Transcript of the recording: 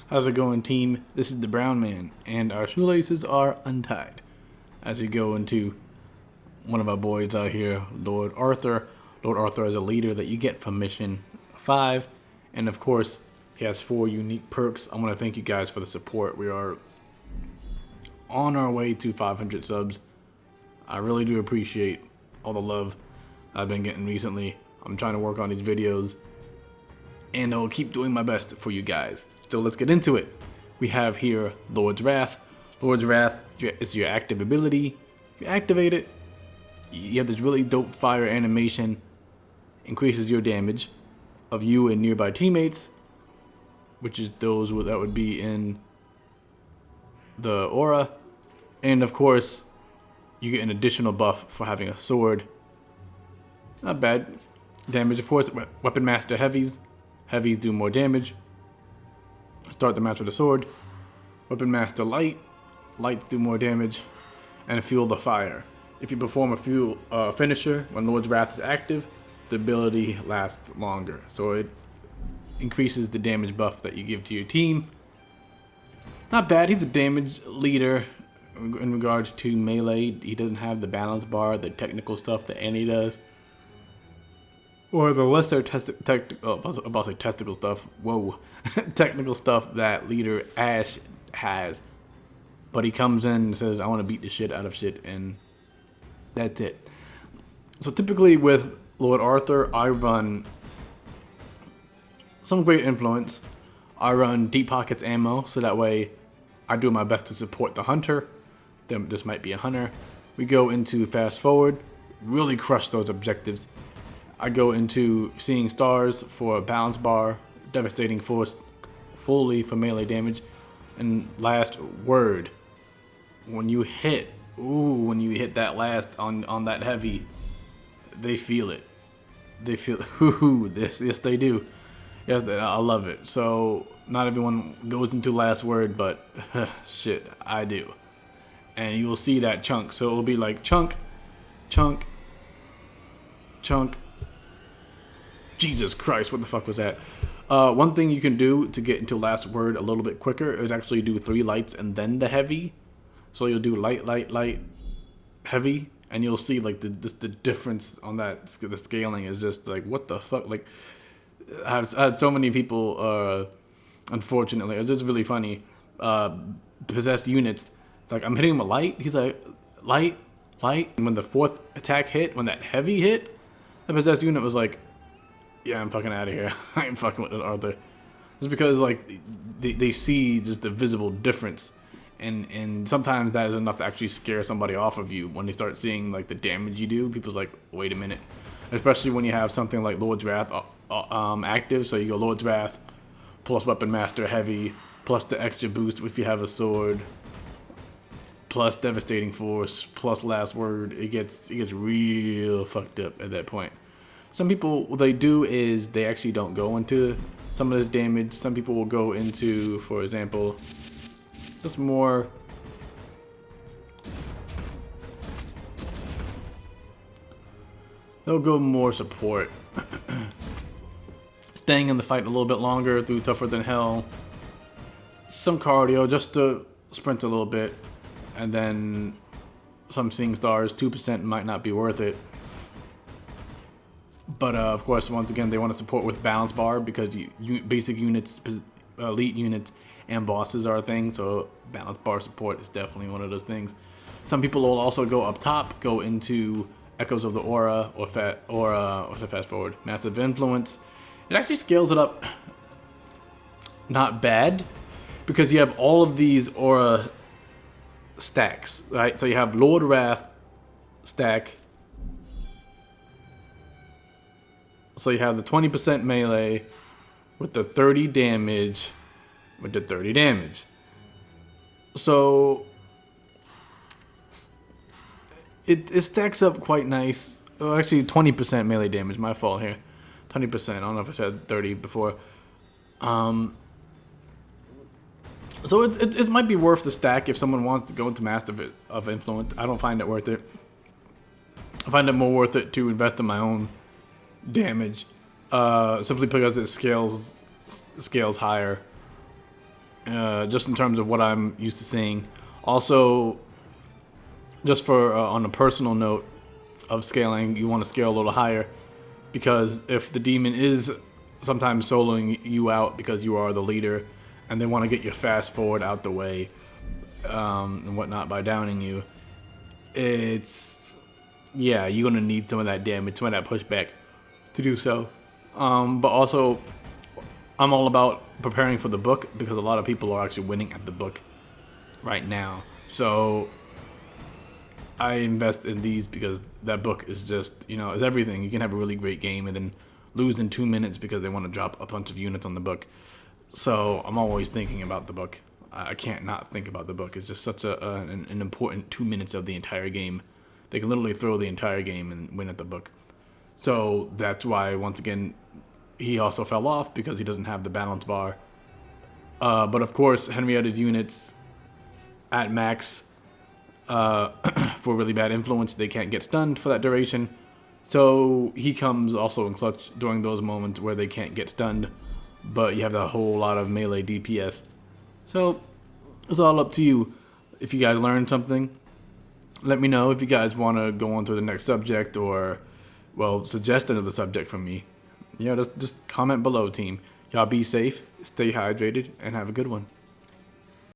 How's it going, team? This is the Brown Man, and our shoelaces are untied. As we go into one of our boys out here, Lord Arthur. Lord Arthur is a leader that you get from Mission 5, and of course, he has 4 unique perks. I want to thank you guys for the support. We are on our way to 500 subs. I really do appreciate all the love I've been getting recently. I'm trying to work on these videos, and I'll keep doing my best for you guys. So let's get into it. We have here Lord's Wrath. Lord's Wrath is your active ability. You activate it, you have this really dope fire animation, increases your damage of you and nearby teammates, which is those that would be in the aura. And of course, you get an additional buff for having a sword. Not bad. Damage, of course, Weapon Master Heavies. Heavies do more damage. Start the match with a sword. Weapon Master Light. Lights do more damage. And Fuel the Fire. If you perform a fuel finisher when Lord's Wrath is active, the ability lasts longer. So it increases the damage buff that you give to your team. Not bad. He's a damage leader in regards to melee. He doesn't have the balance bar, the technical stuff that Annie does. Or the lesser testicle stuff. Whoa. Technical stuff that leader Ash has. But he comes in and says, I want to beat the shit out of shit, and that's it. So typically with Lord Arthur, I run some great influence. I run Deep Pockets ammo, so that way I do my best to support the hunter. This might be a hunter. We go into fast forward, really crush those objectives. I go into Seeing Stars for a balance bar, Devastating Force fully for melee damage, and Last Word. When you hit that last on that heavy, they feel it. They feel yes they do. Yes, I love it. So not everyone goes into Last Word, but shit, I do. And you will see that chunk. So it will be like chunk, chunk, chunk. Jesus Christ, what the fuck was that? One thing you can do to get into Last Word a little bit quicker is actually do 3 lights and then the heavy. So you'll do light, light, light, heavy, and you'll see like the difference on that. The scaling is just like, what the fuck? Like, I had so many people, unfortunately, it's just really funny, possessed units. Like, I'm hitting him a light, he's like, light, light. And when the 4th attack hit, when that heavy hit, the possessed unit was like, yeah, I'm fucking out of here. I ain't fucking with Arthur. Just because, like, they see just the visible difference. And sometimes that is enough to actually scare somebody off of you when they start seeing, like, the damage you do. People's like, wait a minute. Especially when you have something like Lord's Wrath active. So you go Lord's Wrath, plus Weapon Master Heavy, plus the extra boost if you have a sword, plus Devastating Force, plus Last Word. It gets real fucked up at that point. Some people, what they do is they actually don't go into some of this damage. Some people will go into, for example, just more they'll go more support. Staying in the fight a little bit longer through Tougher Than Hell. Some cardio just to sprint a little bit. And then some Seeing Stars. 2% might not be worth it. But of course, once again, they want to support with balance bar because basic units, elite units, and bosses are a thing. So balance bar support is definitely one of those things. Some people will also go up top, go into Echoes of the Aura or fast forward, Massive Influence. It actually scales it up not bad because you have all of these aura stacks, right? So you have Lord Wrath stack. So you have the 20% melee with the 30 damage, So it stacks up quite nice. Oh, actually 20% melee damage, my fault here. 20%, I don't know if I said 30 before. So it might be worth the stack if someone wants to go into Master of Influence. I don't find it worth it. I find it more worth it to invest in my own damage, simply because it scales higher. just in terms of what I'm used to seeing. Also, just for on a personal note of scaling, you want to scale a little higher because if the demon is sometimes soloing you out because you are the leader, and they want to get your fast forward out the way and whatnot by downing you, it's yeah, you're gonna need some of that damage, some of that pushback to do so. But also, I'm all about preparing for the book because a lot of people are actually winning at the book right now. So I invest in these because that book is just, is everything. You can have a really great game and then lose in 2 minutes because they want to drop a bunch of units on the book. So I'm always thinking about the book. I can't not think about the book. It's just such an important 2 minutes of the entire game. They can literally throw the entire game and win at the book. So that's why, once again, he also fell off because he doesn't have the balance bar. But of course, Henrietta's units at max for really bad influence, they can't get stunned for that duration. So he comes also in clutch during those moments where they can't get stunned, but you have a whole lot of melee DPS. So it's all up to you. If you guys learned something, let me know. If you guys want to go on to the next subject or, well, suggest another subject from me, just comment below, team. Y'all be safe, stay hydrated, and have a good one.